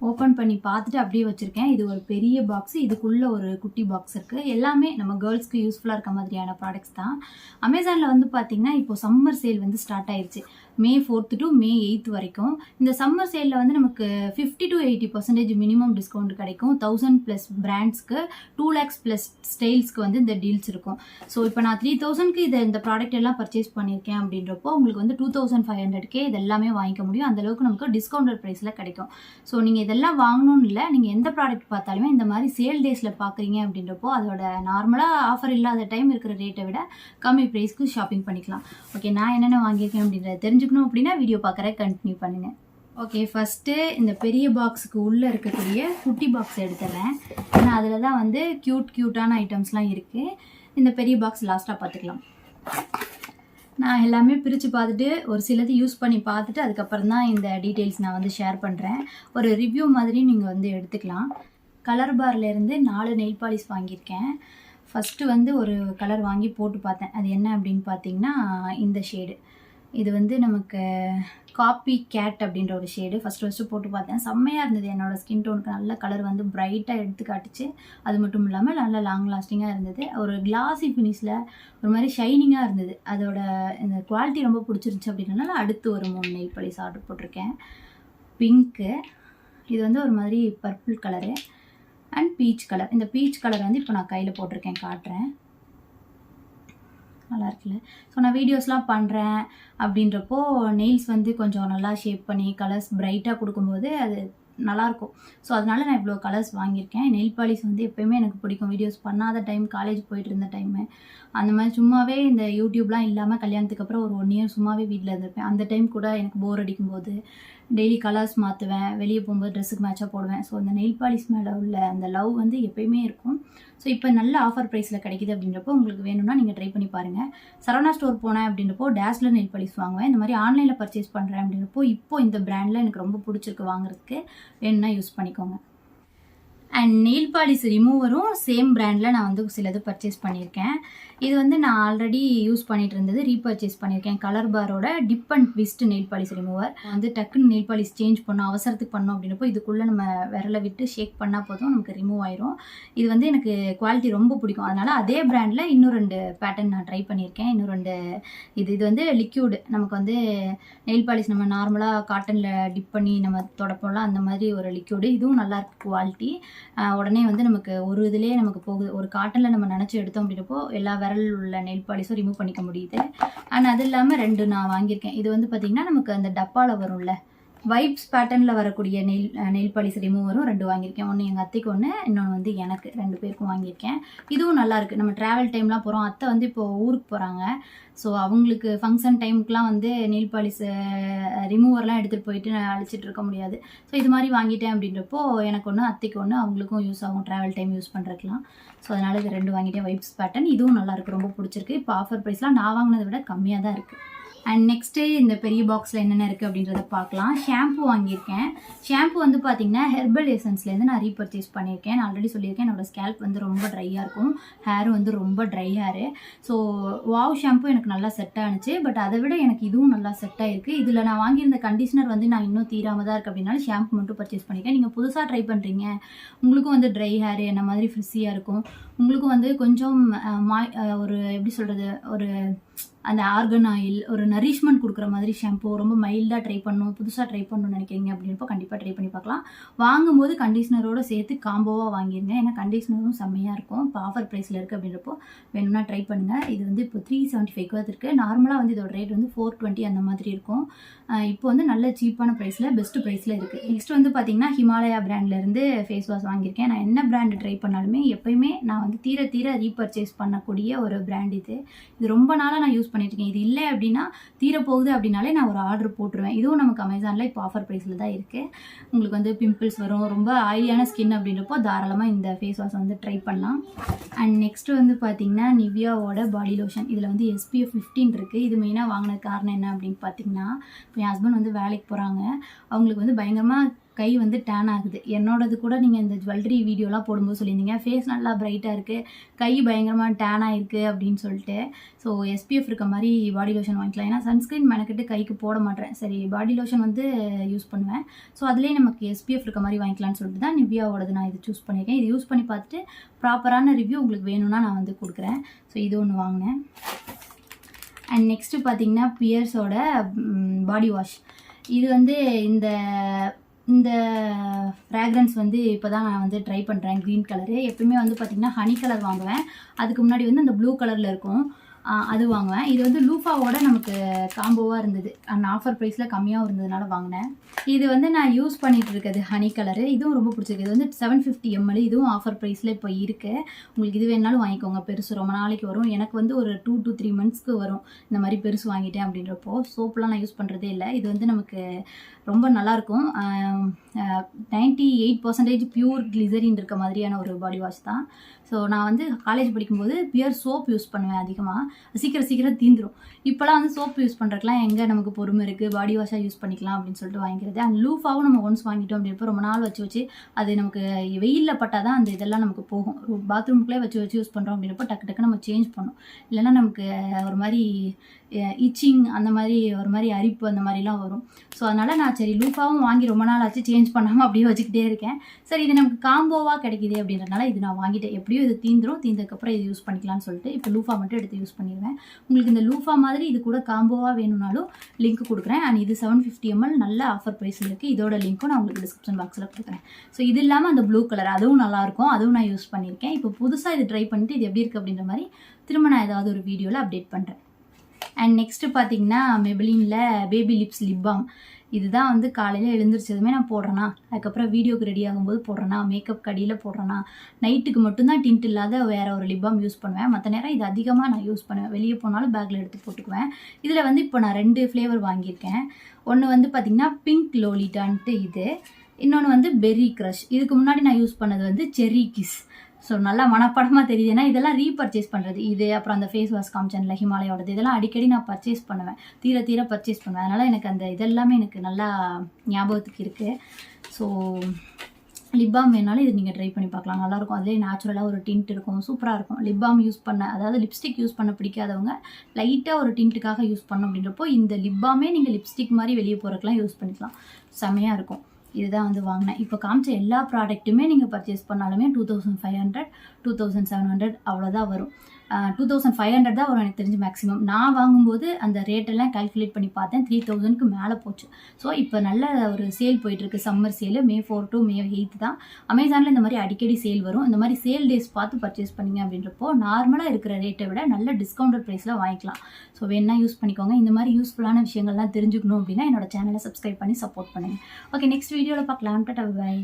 Open பண்ணி பார்த்துட்டு அப்படியே வச்சுருக்கேன். இது ஒரு பெரிய பாக்ஸு, இதுக்குள்ளே ஒரு குட்டி பாக்ஸ் இருக்குது. எல்லாமே நம்ம கேர்ள்ஸ்க்கு யூஸ்ஃபுல்லாக இருக்க மாதிரியான ப்ராடக்ட்ஸ் தான். அமேசானில் வந்து பார்த்திங்கன்னா இப்போ சம்மர் சேல் வந்து ஸ்டார்ட் ஆயிடுச்சு. May 4th to May 8th வரைக்கும். இந்த சம்மர் சேலில் வந்து நமக்கு 50 to 80% மினிமம் டிஸ்கவுண்ட் கிடைக்கும். 1000+ பிராண்ட்ஸ்க்கு 2 lakhs+ ஸ்டைல்ஸ்க்கு வந்து இந்த டீல்ஸ் இருக்கும். ஸோ இப்போ நான் 3000க்கு இந்த ப்ராடக்ட் எல்லாம் பர்ச்சேஸ் பண்ணியிருக்கேன் அப்படின்றப்போ உங்களுக்கு வந்து 2500க்கே இது எல்லாமே வாங்கிக்க முடியும். அந்தளவுக்கு நமக்கு டிஸ்கவுண்டட் ப்ரைஸில் கிடைக்கும். ஸோ நீங்கள் இதெல்லாம் வாங்கணும்னு இல்லை, நீங்கள் எந்த ப்ராடக்ட் பார்த்தாலுமே இந்த மாதிரி சேல் டேஸில் பார்க்குறீங்க அப்படின்றப்போ அதோட நார்மலாக ஆஃபர் இல்லாத டைம் இருக்கிற ரேட்டை விட கம்மி ப்ரைஸ்க்கு ஷாப்பிங் பண்ணிக்கலாம். ஓகே, நான் என்னென்ன வாங்கியிருக்கேன் அப்படின்றத தெரிஞ்சுக்கணும் அப்படின்னா வீடியோ பார்க்குற கண்டினியூ பண்ணுங்கள். ஓகே, ஃபஸ்ட்டு இந்த பெரிய பாக்ஸுக்கு உள்ளே இருக்கக்கூடிய குட்டி பாக்ஸ் எடுத்துடுறேன். ஏன்னா அதில் தான் வந்து க்யூட்டான ஐட்டம்ஸ்லாம் இருக்குது. இந்த பெரிய பாக்ஸ் லாஸ்ட்டாக பார்த்துக்கலாம். நான் எல்லாமே பிரித்து பார்த்துட்டு ஒரு சிலது யூஸ் பண்ணி பார்த்துட்டு அதுக்கப்புறம் தான் இந்த டீட்டெயில்ஸ் நான் வந்து ஷேர் பண்ணுறேன். ஒரு ரிவ்யூ மாதிரி நீங்கள் வந்து எடுத்துக்கலாம். கலர்பார்லேருந்து 4 நெயில் பாலிஷ் வாங்கியிருக்கேன். ஃபஸ்ட்டு வந்து ஒரு கலர் வாங்கி போட்டு பார்த்தேன். அது என்ன அப்படின்னு பார்த்தீங்கன்னா இந்த ஷேடு. இது வந்து நமக்கு காப்பி கேட் அப்படின்ற ஒரு ஷேடு. ஃபஸ்ட்டு போட்டு பார்த்தேன். செம்மையாக இருந்தது. என்னோடய ஸ்கின் டோனுக்கு நல்ல கலர் வந்து பிரைட்டாக எடுத்து காட்டுச்சு. அது மட்டும் இல்லாமல் நல்ல லாங் லாஸ்டிங்காக இருந்தது. ஒரு கிளாஸி ஃபினிஷில் ஒரு மாதிரி ஷைனிங்காக இருந்தது. அதோட இந்த குவாலிட்டி ரொம்ப பிடிச்சிருந்துச்சு அப்படின்றனால அடுத்து ஒரு 3 நெயில் பாலிஷ் ஆர்டர் போட்டிருக்கேன். பிங்க்கு, இது வந்து ஒரு மாதிரி purple colour and peach colour. இந்த பீச் கலர் வந்து இப்போ நான் கையில் போட்டிருக்கேன், காட்டுறேன். நல்லா இருக்குல்ல? ஸோ நான் வீடியோஸ்லாம் பண்ணுறேன் அப்படின்றப்போ நெயில்ஸ் வந்து கொஞ்சம் நல்லா ஷேப் பண்ணி கலர்ஸ் பிரைட்டாக கொடுக்கும்போது அது நல்லாயிருக்கும். ஸோ அதனால நான் இவ்வளோ கலர்ஸ் வாங்கியிருக்கேன். நெயில் பாலிஷ் வந்து எப்போயுமே எனக்கு பிடிக்கும். வீடியோஸ் பண்ணாத டைம், காலேஜ் போயிட்டு இருந்த டைமு, அந்த மாதிரி சும்மாவே இந்த யூடியூப்லாம் இல்லாமல் கல்யாணத்துக்கு அப்புறம் ஒரு 1 year சும்மாவே வீட்டில் இருந்திருப்பேன். அந்த டைம் கூட எனக்கு போர் அடிக்கும்போது டெய்லி கலர்ஸ் மாற்றுவேன். வெளியே போகும்போது ட்ரெஸ்ஸுக்கு மேட்சாக போடுவேன். ஸோ அந்த நெயில் பாலிஷ் மேலே உள்ள அந்த லவ் வந்து எப்போயுமே இருக்கும். ஸோ இப்போ நல்ல ஆஃபர் ப்ரைஸில் கிடைக்கிது அப்படின்றப்போ உங்களுக்கு வேணும்னா நீங்கள் ட்ரை பண்ணி பாருங்கள். சரவணா ஸ்டோர் போனேன் அப்படின்றப்போ டேஸ்லர் நெயில் பாலிஷ் வாங்குவேன். இந்த மாதிரி ஆன்லைனில் பர்ச்சேஸ் பண்ணுறேன் அப்படின்றப்போ இப்போ இந்த பிராண்டில் எனக்கு ரொம்ப பிடிச்சிருக்கு, வாங்குறதுக்கு வேணும்னா யூஸ் பண்ணிக்கோங்க. அண்ட் நெயில் பாலிஷ் ரிமூவரும் சேம் பிராண்டில் நான் வந்து சிலது பர்ச்சேஸ் பண்ணியிருக்கேன். இது வந்து நான் ஆல்ரெடி யூஸ் பண்ணிட்டு இருந்தது, ரீபர்ச்சேஸ் பண்ணியிருக்கேன். கலர்பாரோட dip and twist nail polish remover. வந்து டக்குன்னு நெயில் பாலிஷ் சேஞ்ச் பண்ணோம், அவசரத்துக்கு பண்ணோம் அப்படின்றப்போ இதுக்குள்ளே நம்ம விரலை விட்டு ஷேக் பண்ணால் போதும் நமக்கு ரிமூவ் ஆயிரும். இது வந்து எனக்கு குவாலிட்டி ரொம்ப பிடிக்கும். அதனால் அதே பிராண்டில் இன்னும் 2 பேட்டர்ன் நான் ட்ரை பண்ணியிருக்கேன். இன்னும் 2 இது வந்து லிக்யூடு. நமக்கு வந்து நெயில் பாலிஷ் நம்ம நார்மலாக காட்டனில் டிப் பண்ணி நம்ம தொடப்போம்லாம், அந்த மாதிரி ஒரு லிக்யூடு. இதுவும் நல்லாயிருக்கு குவாலிட்டி. உடனே வந்து நமக்கு ஒரு இதுலேயே நமக்கு போகுது. ஒரு காட்டனில் நம்ம நினச்சி எடுத்தோம் அப்படின்றப்போ எல்லா விரல் உள்ள நெயில் பாலிஷும் ரிமூவ் பண்ணிக்க முடியுது. அண்ட் அது இல்லாமல் 2 நான் வாங்கியிருக்கேன். இது வந்து பார்த்திங்கன்னா நமக்கு அந்த டப்பாவில் வரும்ல, வைப்ஸ் பேட்டர்னில் வரக்கூடிய நெயில் பாலிஷ் ரிமூவரும் 2 வாங்கியிருக்கேன். ஒன்று எங்கள் அத்தைக்கு ஒன்று, இன்னொன்று வந்து எனக்கு, 2 பேருக்கும் வாங்கியிருக்கேன். இதுவும் நல்லாயிருக்கு. நம்ம ட்ராவல் டைம்லாம் போகிறோம். அத்தை வந்து இப்போது ஊருக்கு போகிறாங்க. ஸோ அவங்களுக்கு ஃபங்க்ஷன் டைமுக்குலாம் வந்து நெயில் பாலிஷ் ரிமூவர்லாம் எடுத்துகிட்டு போயிட்டு அழிச்சிட்டு இருக்க முடியாது. ஸோ இது மாதிரி வாங்கிட்டேன் அப்படின்றப்போ எனக்கு ஒன்று, அத்தைக்கு ஒன்று, அவங்களுக்கும் யூஸ் ஆகும் ட்ராவல் டைம் யூஸ் பண்ணுறதுலாம். ஸோ அதனால் இது 2 வாங்கிட்டேன். வைப்ஸ் பேட்டர்ன் இதுவும் நல்லாயிருக்கு, ரொம்ப பிடிச்சிருக்கு. இப்போ ஆஃபர் ப்ரைஸ்லாம் நான் வாங்கினதை விட கம்மியாக தான் இருக்குது. அண்ட் நெக்ஸ்ட்டு இந்த பெரிய பாக்ஸில் என்னென்ன இருக்குது அப்படின்றத பார்க்கலாம். ஷாம்பு வாங்கியிருக்கேன். ஷாம்பு வந்து பார்த்திங்கன்னா ஹெர்பல் எசன்ஸ்லேருந்து நான் ரீபர்ச்சேஸ் பண்ணியிருக்கேன். நான் ஆல்ரெடி சொல்லியிருக்கேன் என்னோடய ஸ்கேல்ப் வந்து ரொம்ப ட்ரையாக இருக்கும், ஹேரும் வந்து ரொம்ப try hair. So wow shampoo எனக்கு நல்லா செட் ஆனிச்சு. பட் அதை விட எனக்கு இதுவும் நல்லா செட் ஆகிருக்கு. இதில் நான் வாங்கியிருந்த கண்டிஷனர் வந்து நான் இன்னும் தீராமல் தான் இருக்குது அப்படின்னாலும் ஷாம்பு மட்டும் பர்ச்சேஸ் பண்ணியிருக்கேன். நீங்கள் புதுசாக ட்ரை பண்ணுறீங்க, உங்களுக்கும் வந்து ட்ரை ஹேரு என்ன மாதிரி ஃப்ரிஸியாக இருக்கும், உங்களுக்கும் வந்து கொஞ்சம் ஒரு எப்படி சொல்கிறது, ஒரு அந்த ஆர்கன் ஆயில் ஒரு நரிஷ்மெண்ட் கொடுக்குற மாதிரி ஷாம்பு ரொம்ப மைல்டாக ட்ரை பண்ணணும், புதுசாக ட்ரை பண்ணணும்னு நினைக்கிறீங்க அப்படின்றப்போ கண்டிப்பாக ட்ரை பண்ணி பார்க்கலாம். வாங்கும்போது கண்டிஷ்னரோடு சேர்த்து காம்போவாக வாங்கிடுங்க. ஏன்னா கண்டிஷ்னரும் செம்மையாக இருக்கும். இப்போ ஆஃபர் ப்ரைஸில் இருக்குது அப்படின்றப்போ வேணும்னா ட்ரை பண்ணுங்கள். இது வந்து இப்போ 375 இருக்குது. நார்மலாக வந்து இதோட ரேட் வந்து 420 அந்த மாதிரி இருக்கும். இப்போ வந்து நல்ல சீப்பான ப்ரைஸில், பெஸ்ட் ப்ரைஸில் இருக்குது. நெக்ஸ்ட் வந்து பார்த்திங்கன்னா ஹிமாலயா பிராண்ட்லேருந்து ஃபேஸ் வாஷ் வாங்கியிருக்கேன். நான் என்ன பிராண்டு ட்ரை பண்ணாலுமே எப்போயுமே நான் வந்து தீர ரீபர்ச்சேஸ் பண்ணக்கூடிய ஒரு பிராண்ட் இது. இது ரொம்ப நாளாக நான் யூஸ் பண்ணியிருக்கேன். இது இல்லை அப்படின்னா தீரப்போகுது அப்படின்னாலே நான் ஒரு ஆர்டர் போட்டுருவேன். இதுவும் நமக்கு அமேசானில் இப்போ ஆஃபர் ப்ரைஸில் தான் இருக்குது. உங்களுக்கு வந்து பிம்பிள்ஸ் வரும், ரொம்ப ஆயிலியான ஸ்கின் அப்படின்றப்போ தாராளமாக இந்த ஃபேஸ் வாஷ் வந்து ட்ரை பண்ணலாம். அண்ட் நெக்ஸ்ட்டு வந்து பார்த்திங்கன்னா நிவியாவோட பாடி லோஷன். இதில் வந்து SPF 15 இருக்குது. இது மெயினாக வாங்கின காரணம் என்ன அப்படின்னு பார்த்திங்கன்னா, இப்போ என் ஹஸ்பண்ட் வந்து வேலைக்கு போகிறாங்க. அவங்களுக்கு வந்து பயங்கரமாக கை வந்து டேன் ஆகுது. என்னோடது கூட நீங்கள் இந்த ஜுவல்லரி வீடியோலாம் போடும்போது சொல்லியிருந்தீங்க, ஃபேஸ் நல்லா பிரைட்டாக இருக்குது, கை பயங்கரமாக டேன் ஆகிருக்கு அப்படின்னு சொல்லிட்டு. ஸோ SPF இருக்க மாதிரி பாடி லோஷன் வாங்கிக்கலாம். ஏன்னா சன்ஸ்க்ரீன் மெனக்கிட்டு கைக்கு போட மாட்டேன். சரி பாடி லோஷன் வந்து யூஸ் பண்ணுவேன். ஸோ அதுலேயே நமக்கு SPF இருக்க மாதிரி வாங்கிக்கலாம்னு சொல்லிட்டு தான் நிவ்யாவோடது நான் இது சூஸ் பண்ணியிருக்கேன். இது யூஸ் பண்ணி பார்த்துட்டு ப்ராப்பரான ரிவ்யூ உங்களுக்கு வேணும்னா நான் வந்து கொடுக்குறேன். ஸோ இது ஒன்று வாங்கினேன். அண்ட் நெக்ஸ்ட்டு பார்த்தீங்கன்னா பியர்ஸோட பாடி வாஷ். இது வந்து இந்த இந்த ஃப்ராக்ரன்ஸ் வந்து இப்போ தான் நான் வந்து ட்ரை பண்ணுறேன். Green colour. எப்பவுமே வந்து பார்த்திங்கன்னா ஹனி கலர் வாங்குவேன். அதுக்கு முன்னாடி வந்து அந்த ப்ளூ கலரில் இருக்கும், அது வாங்குவேன். இது வந்து லூஃபாவோட நமக்கு காம்போவாக இருந்தது, அந்த ஆஃபர் ப்ரைஸில் கம்மியாகவும் இருந்ததுனால வாங்கினேன். இது வந்து நான் யூஸ் பண்ணிகிட்டு இருக்குது ஹனி கலரு. இதுவும் ரொம்ப பிடிச்சிருக்கு. இது வந்து 750 ml. இதுவும் ஆஃபர் ப்ரைஸில் இப்போ இருக்குது. உங்களுக்கு இது வேணாலும் வாங்கிக்கோங்க. பெருசு ரொம்ப நாளைக்கு வரும். எனக்கு வந்து ஒரு 2 to 3 monthsக்கு வரும் இந்த மாதிரி பெருசு வாங்கிட்டேன் அப்படின்றப்போ. சோப்புலாம் நான் யூஸ் பண்ணுறதே இல்லை. இது வந்து நமக்கு ரொம்ப நல்லாயிருக்கும். 98% பியூர் கிளிசரின் இருக்க மாதிரியான ஒரு பாடி வாஷ் தான். ஸோ நான் வந்து காலேஜ் படிக்கும்போது பியர் சோப் யூஸ் பண்ணுவேன் அதிகமாக. சீக்கிரம் தீந்துடும். இப்போலாம் வந்து சோப் யூஸ் பண்ணுறதுலாம் எங்கே நமக்கு பொறுமை இருக்குது, பாடி வாஷாக யூஸ் பண்ணிக்கலாம் அப்படின்னு சொல்லிட்டு வாங்கிக்கிறது. அண்ட் லூஃபாவும் நம்ம ஒன்ஸ் வாங்கிட்டோம் அப்படின்றப்போ ரொம்ப நாள் வச்சு அது நமக்கு வெயிலில் பட்டால் தான் அந்த இதெல்லாம் நமக்கு போகும். பாத்ரூம்குள்ளே வச்சு யூஸ் பண்ணுறோம் அப்படின்றப்போ டக்கு நம்ம சேஞ்ச் பண்ணணும். இல்லைன்னா நமக்கு ஒரு மாதிரி இச்சிங் அந்த மாதிரி ஒரு மாதிரி அரிப்பு அந்த மாதிரிலாம் வரும். ஸோ அதனால் நான் சரி லூஃபாவும் வாங்கி ரொம்ப நாள் ஆச்சு சேஞ்ச் பண்ணாமல் அப்படியே வச்சுக்கிட்டே இருக்கேன். சரி இது நமக்கு காம்போவாக கிடைக்கிது அப்படின்றதுனால இது நான் வாங்கிட்டேன். எப்படியும் இது தீந்ததுக்கப்புறம் இது யூஸ் பண்ணிக்கலாம்னு சொல்லிட்டு இப்போ லூஃபா மட்டும் எடுத்து யூஸ் பண்ணிடுவேன். உங்களுக்கு இந்த லூஃபா மாதிரி இது கூட காம்போவாக வேணும்னாலும் லிங்க் கொடுக்குறேன். அண்ட் இது 750 ml நல்ல ஆஃபர் ப்ரைஸில் இருக்குது. இதோட லிங்க்கும் நான் உங்களுக்கு டிஸ்கிரிப்ஷன் பாக்ஸில் கொடுக்குறேன். ஸோ இது இல்லாமல் அந்த ப்ளூ கலர் அதுவும் நல்லாயிருக்கும், அதுவும் நான் யூஸ் பண்ணியிருக்கேன். இப்போ புதுசாக இது ட்ரை பண்ணிட்டு இது எப்படி இருக்குது அப்படின்ற மாதிரி திரும்ப நான் ஏதாவது ஒரு வீடியோவில் அப்டேட் பண்ணுறேன். அண்ட் நெக்ஸ்ட்டு பார்த்தீங்கன்னா மெபிலினில் பேபி லிப்ஸ் லிப் பாம். இதுதான் வந்து காலையில் எழுந்திரிச்சதுமே நான் போடுறேன்னா, அதுக்கப்புறம் வீடியோக்கு ரெடி ஆகும்போது போடுறேன்னா, மேக்கப் கடியில் போடுறேன்னா, நைட்டுக்கு மட்டும்தான் டிண்ட் இல்லாத வேறு ஒரு லிப் பாம் யூஸ் பண்ணுவேன். மற்ற நேரம் இது அதிகமாக நான் யூஸ் பண்ணுவேன். வெளியே போனாலும் பேக்கில் எடுத்து போட்டுக்குவேன். இதில் வந்து இப்போ நான் 2 ஃப்ளேவர் வாங்கியிருக்கேன். ஒன்று வந்து பார்த்திங்கன்னா பிங்க் லோலிட்டான்ட்டு இது, இன்னொன்று வந்து பெர்ரி க்ரஷ். இதுக்கு முன்னாடி நான் யூஸ் பண்ணது வந்து செர்ரி கிஸ். ஸோ நல்லா மனப்படமாக தெரியுது. ஏன்னா இதெல்லாம் ரீபர்ச்சேஸ் பண்ணுறது. இது அப்புறம் அந்த ஃபேஸ் வாஷ் காமிச்சேன்ல ஹிமாலயாவோடது, இதெல்லாம் அடிக்கடி நான் பர்ச்சேஸ் பண்ணுவேன். தீர பர்ச்சேஸ் பண்ணுவேன். அதனால் எனக்கு அந்த இதெல்லாமே எனக்கு நல்லா ஞாபகத்துக்கு இருக்குது. ஸோ லிப் பாம் வேணாலும் இது நீங்கள் ட்ரை பண்ணி பார்க்கலாம், நல்லாயிருக்கும். அதிலே நேச்சுரலாக ஒரு டிண்ட் இருக்கும், சூப்பராக இருக்கும். லிப் பாம் யூஸ் பண்ண, அதாவது லிப்ஸ்டிக் யூஸ் பண்ண பிடிக்காதவங்க லைட்டாக ஒரு டிண்ட்டுக்காக யூஸ் பண்ணோம் அப்படின்றப்போ இந்த லிப் பாமே நீங்கள் லிப்ஸ்டிக் மாதிரி வெளியே போகிறதுக்கெலாம் யூஸ் பண்ணிக்கலாம். செமையாக இருக்கும். இதுதான் வந்து வாங்கினேன். இப்போ காமிச்ச எல்லா ப்ராடக்ட்டுமே நீங்கள் பர்ச்சேஸ் பண்ணாலுமே 2500 2700 அவ்வளோதான் வரும். 2500 தான் வரும் எனக்கு தெரிஞ்சு மேக்ஸிமம். நான் வாங்கும்போது அந்த ரேட்டெல்லாம் கால்குலேட் பண்ணி பார்த்தேன், 3000க்கு மேலே போச்சு. ஸோ இப்போ நல்ல ஒரு சேல் போயிட்டுருக்கு, சம்மர் சேலு. May 4 to May 8 தான். அமேசானில் இந்த மாதிரி அடிக்கடி சேல் வரும். இந்த மாதிரி சேல் டேஸ் பார்த்து பர்ச்சேஸ் பண்ணிங்க அப்படின்றப்போ நார்மலாக இருக்கிற ரேட்டை விட நல்ல டிஸ்கவுண்டட் ப்ரைஸில் வாங்கிக்கலாம். ஸோ வேணா யூஸ் பண்ணிக்கோங்க. இந்த மாதிரி யூஸ்ஃபுல்லான விஷயங்கள்லாம் தெரிஞ்சுக்கணும் அப்படின்னா என்னோட சேனலை சப்ஸ்கிரைப் பண்ணி சப்போர்ட் பண்ணுங்கள். ஓகே, நெக்ஸ்ட் வீடியோவில் பார்க்கலாம். டாடா, பை.